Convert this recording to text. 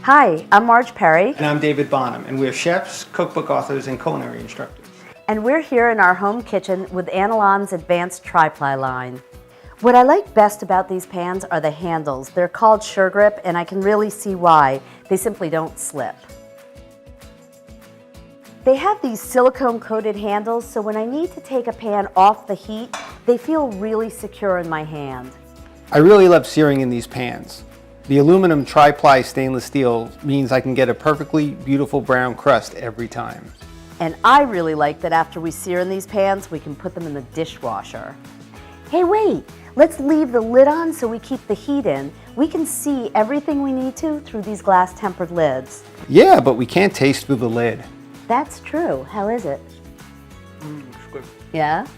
Hi, I'm Marge Perry. And I'm David Bonham, and we're chefs, cookbook authors, and culinary instructors. And we're here in our home kitchen with Anolon's Advanced Tri-Ply line. What I like best about these pans are the handles. They're called Sure Grip, and I can really see why. They simply don't slip. They have these silicone-coated handles, so when I need to take a pan off the heat, they feel really secure in my hand. I really love searing in these pans. The aluminum tri-ply stainless steel means I can get a perfectly beautiful brown crust every time. And I really like that after we sear in these pans, we can put them in the dishwasher. Hey, wait! Let's leave the lid on so we keep the heat in. We can see everything we need to through these glass-tempered lids. Yeah, but we can't taste through the lid. That's true. How is it? It's good. Yeah?